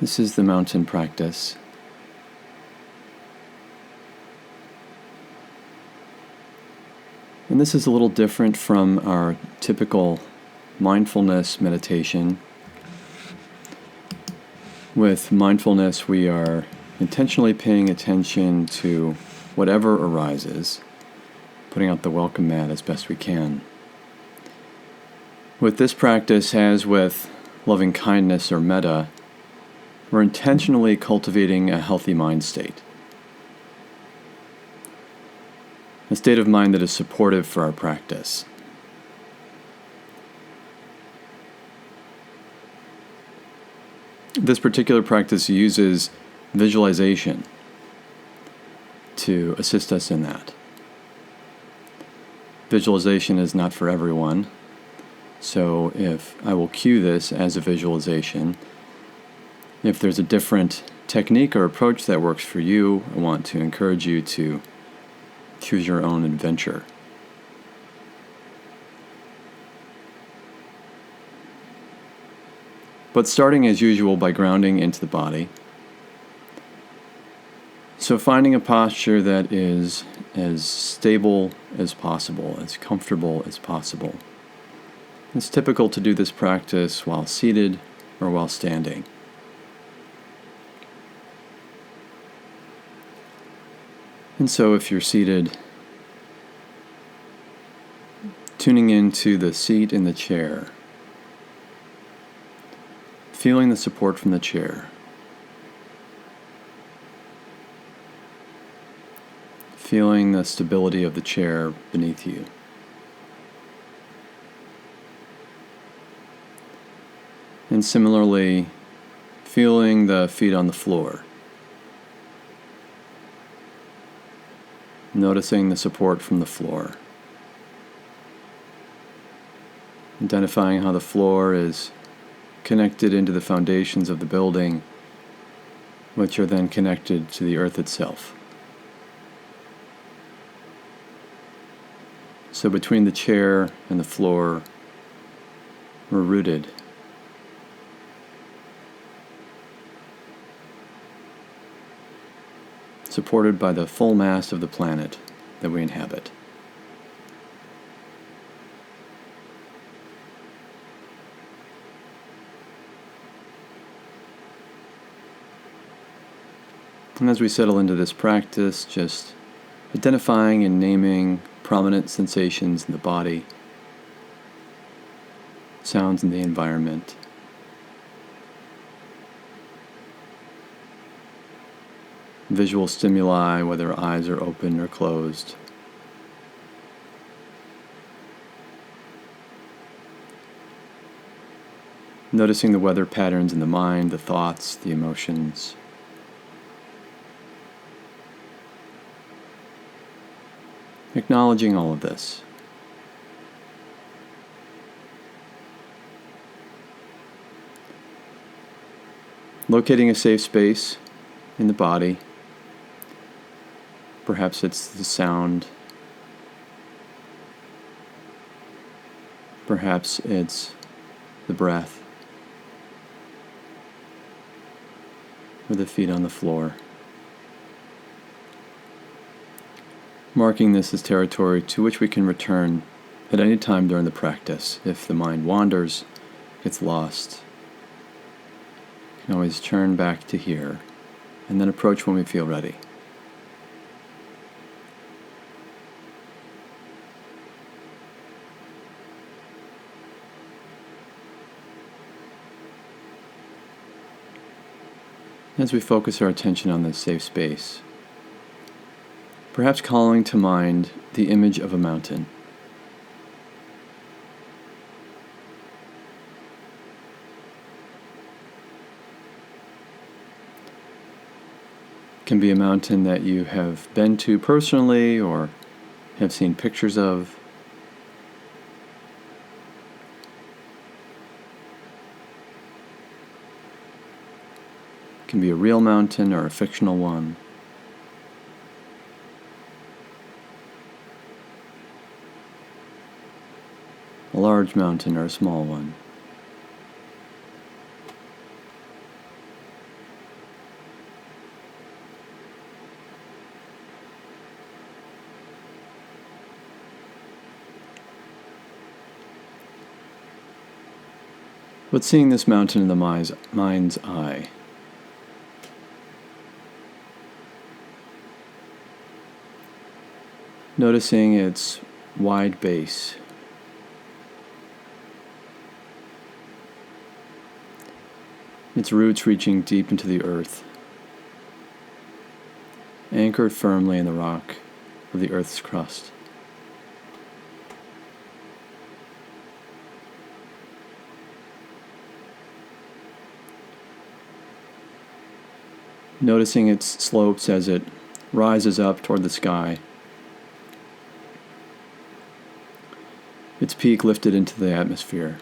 This is the mountain practice. And this is a little different from our typical mindfulness meditation. With mindfulness, we are intentionally paying attention to whatever arises, putting out the welcome mat as best we can. With this practice, as with loving kindness or metta, we're intentionally cultivating a healthy mind state. A state of mind that is supportive for our practice. This particular practice uses visualization to assist us in that. Visualization is not for everyone, so if I will cue this as a visualization, if there's a different technique or approach that works for you, I want to encourage you to choose your own adventure. But starting as usual by grounding into the body. So finding a posture that is as stable as possible, as comfortable as possible. It's typical to do this practice while seated or while standing. And so if you're seated, tuning into the seat in the chair, feeling the support from the chair, feeling the stability of the chair beneath you. And similarly, feeling the feet on the floor. Noticing the support from the floor. Identifying how the floor is connected into the foundations of the building, which are then connected to the earth itself. So between the chair and the floor, we're rooted. Supported by the full mass of the planet that we inhabit. And as we settle into this practice, just identifying and naming prominent sensations in the body, sounds in the environment, visual stimuli, whether eyes are open or closed. Noticing the weather patterns in the mind, the thoughts, the emotions. Acknowledging all of this. Locating a safe space in the body. Perhaps it's the sound. Perhaps it's the breath. Or the feet on the floor. Marking this as territory to which we can return at any time during the practice. If the mind wanders, gets lost, you can always turn back to here and then approach when we feel ready. As we focus our attention on this safe space, perhaps calling to mind the image of a mountain. It can be a mountain that you have been to personally or have seen pictures of. It can be a real mountain or a fictional one. A large mountain or a small one. but seeing this mountain in the mind's eye. Noticing its wide base. Its roots reaching deep into the earth, anchored firmly in the rock of the earth's crust. Noticing its slopes as it rises up toward the sky, its peak lifted into the atmosphere.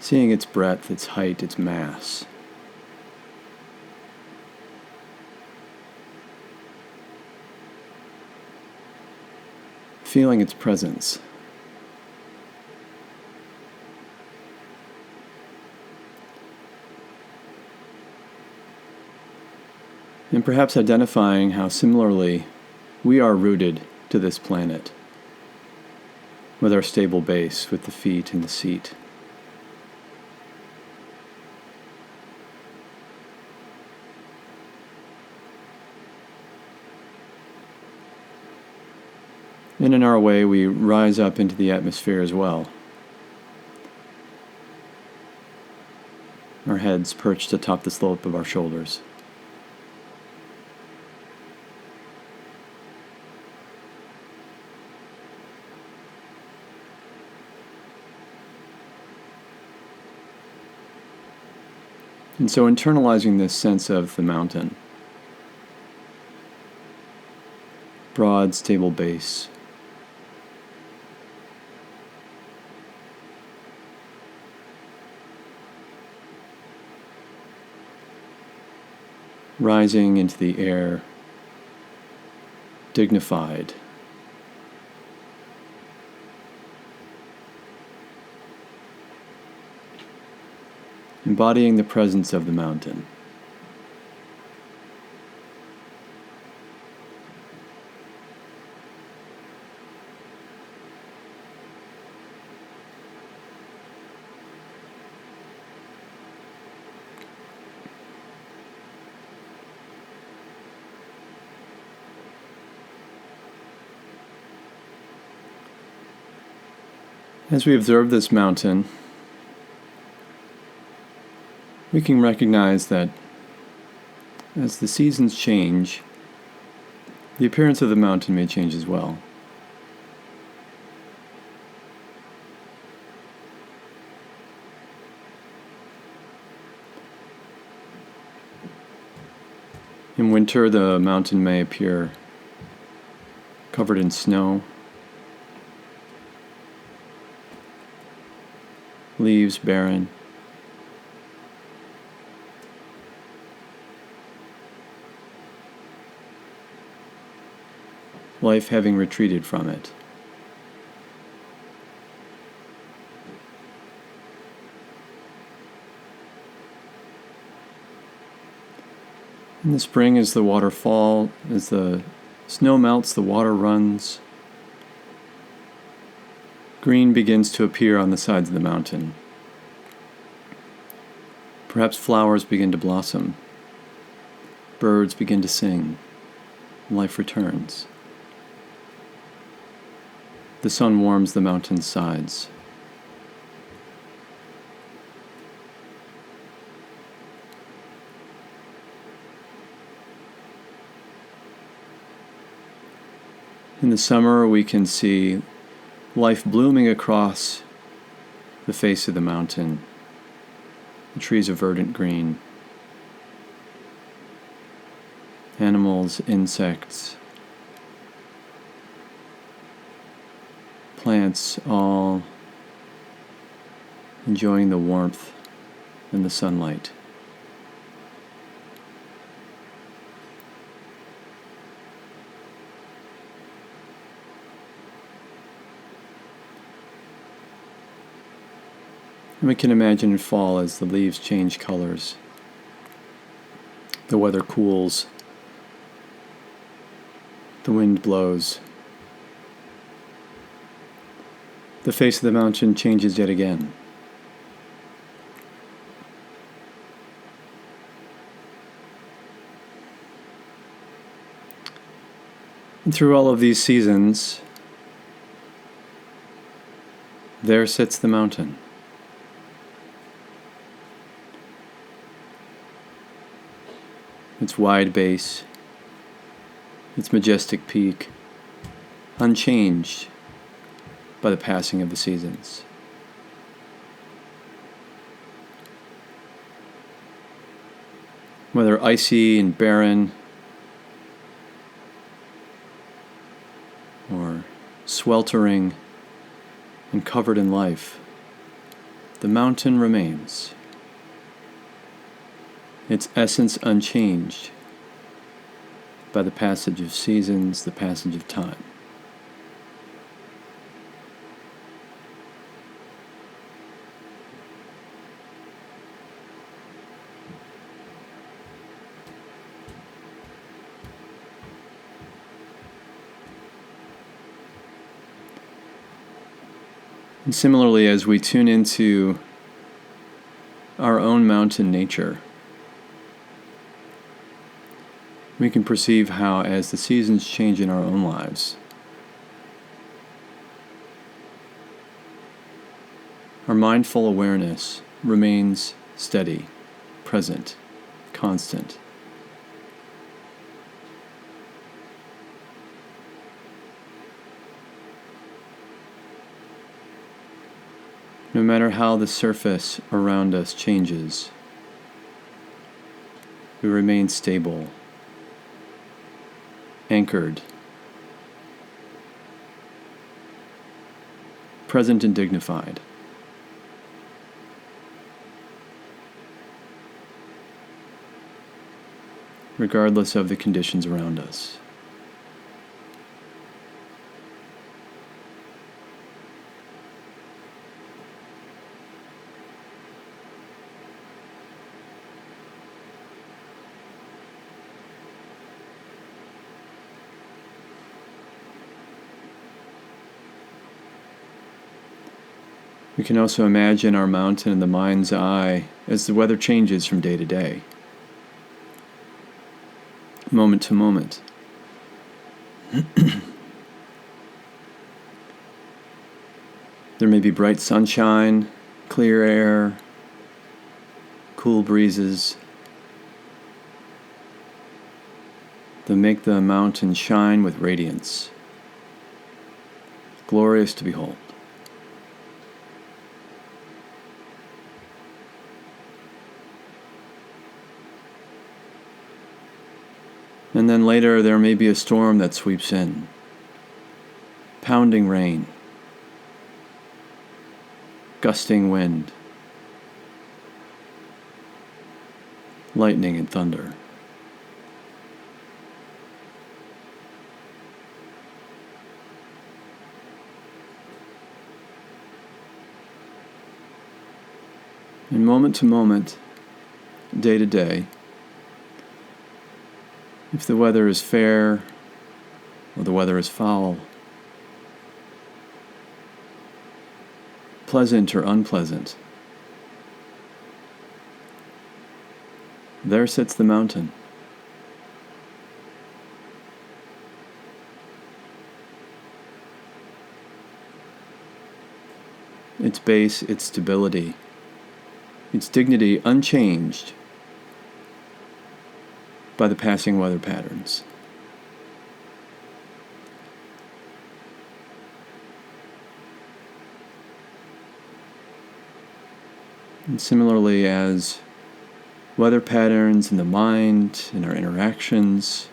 Seeing its breadth, its height, its mass. Feeling its presence. And perhaps identifying how similarly we are rooted to this planet, with our stable base, with the feet and the seat. And in our way, we rise up into the atmosphere as well. Our heads perched atop the slope of our shoulders. And so internalizing this sense of the mountain. Broad, stable base. Rising into the air, dignified. Embodying the presence of the mountain. As we observe this mountain, we can recognize that as the seasons change, the appearance of the mountain may change as well. In winter, the mountain may appear covered in snow, leaves barren. Life having retreated from it. In the spring, as the water falls, as the snow melts, the water runs. Green begins to appear on the sides of the mountain. Perhaps flowers begin to blossom. Birds begin to sing. Life returns. The sun warms the mountain's sides. In the summer, we can see life blooming across the face of the mountain, the trees of verdant green, animals, insects, plants, all enjoying the warmth and the sunlight. And we can imagine in fall as the leaves change colors. The weather cools. The wind blows. The face of the mountain changes yet again. And through all of these seasons, there sits the mountain. Its wide base, its majestic peak, unchanged by the passing of the seasons. Whether icy and barren, or sweltering and covered in life, the mountain remains, its essence unchanged by the passage of seasons, the passage of time. And similarly, as we tune into our own mountain nature, we can perceive how, as the seasons change in our own lives, our mindful awareness remains steady, present, constant. No matter how the surface around us changes, we remain stable, anchored, present and dignified. Regardless of the conditions around us. We can also imagine our mountain in the mind's eye as the weather changes from day to day, moment to moment. There may be bright sunshine, clear air, cool breezes that make the mountain shine with radiance, glorious to behold. And then later there may be a storm that sweeps in, pounding rain, gusting wind, lightning and thunder. And moment to moment, day to day, if the weather is fair or the weather is foul, pleasant or unpleasant, there sits the mountain. Its base, its stability, its dignity unchanged by the passing weather patterns. And similarly, as weather patterns in the mind, in our interactions,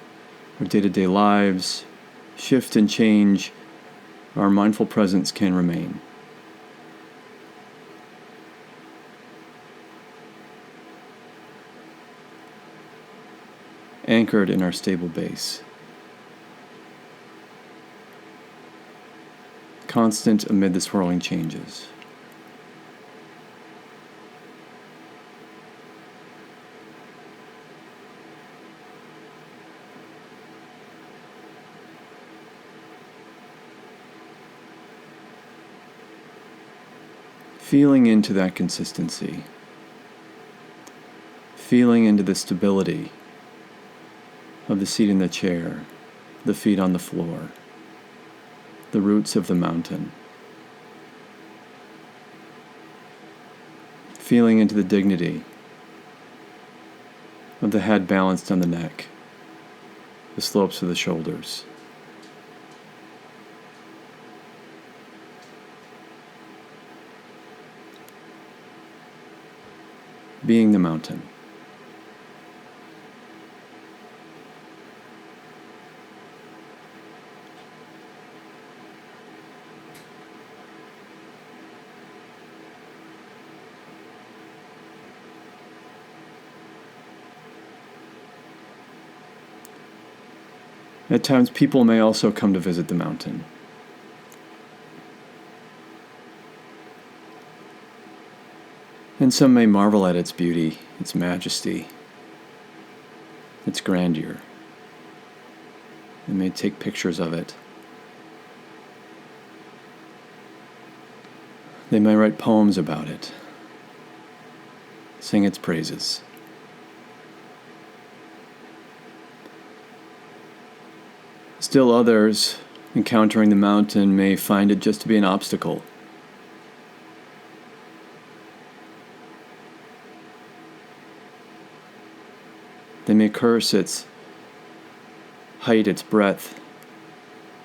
our day-to-day lives shift and change, our mindful presence can remain. Anchored in our stable base. Constant amid the swirling changes. feeling into that consistency, feeling into the stability of the seat in the chair, the feet on the floor, the roots of the mountain. Feeling into the dignity of the head balanced on the neck, the slopes of the shoulders. Being the mountain. At times, people may also come to visit the mountain. And some may marvel at its beauty, its majesty, its grandeur. They may take pictures of it. They may write poems about it, sing its praises. Still others, encountering the mountain, may find it just to be an obstacle. They may curse its height, its breadth,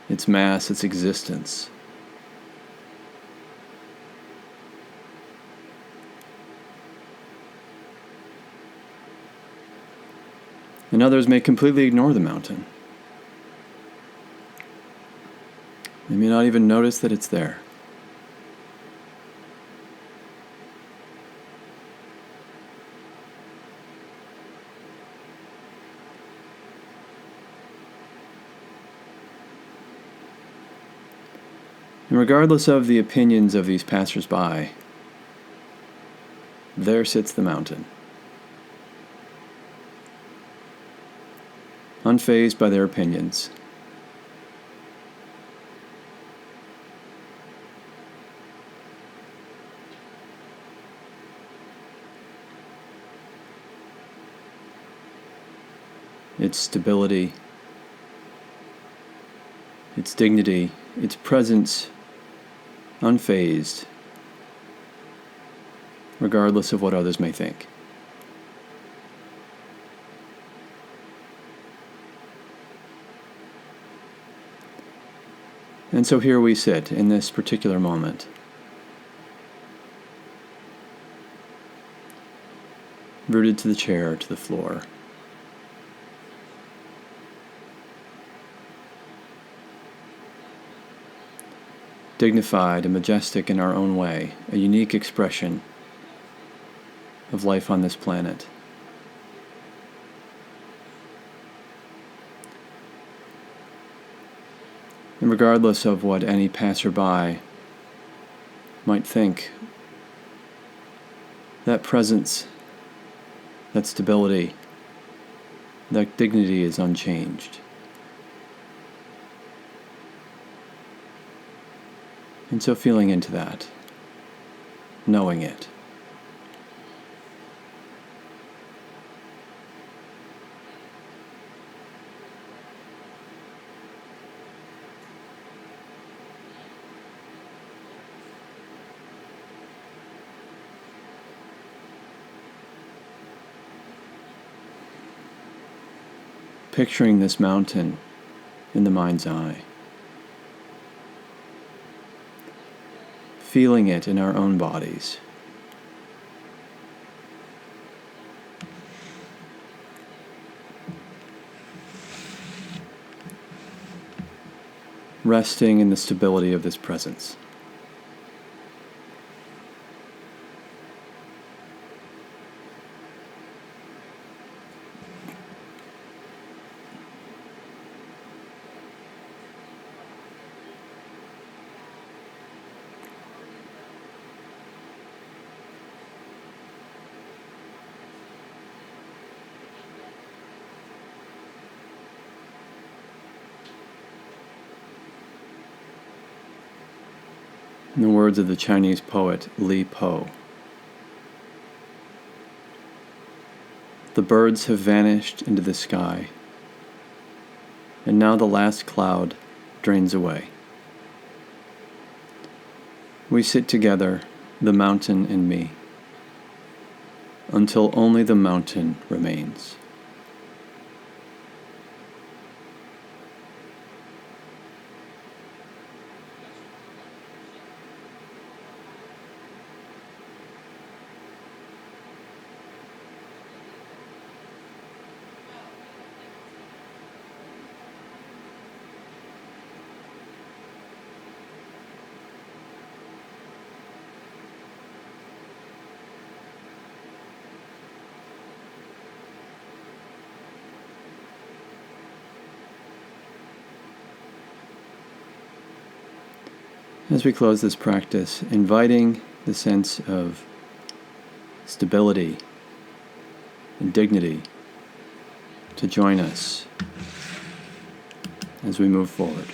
its mass, its existence. And others may completely ignore the mountain. They may not even notice that it's there. And regardless of the opinions of these passers-by, there sits the mountain. Unfazed by their opinions. Its stability, its dignity, its presence, unfazed, regardless of what others may think. And so here we sit in this particular moment, rooted to the chair, to the floor. Dignified and majestic in our own way, a unique expression of life on this planet. And regardless of what any passerby might think, that presence, that stability, that dignity is unchanged. And so feeling into that, knowing it. Picturing this mountain in the mind's eye. Feeling it in our own bodies. Resting in the stability of this presence. In the words of the Chinese poet Li Po, the birds have vanished into the sky, and now the last cloud drains away. We sit together, the mountain and me, until only the mountain remains. As we close this practice, inviting the sense of stability and dignity to join us as we move forward.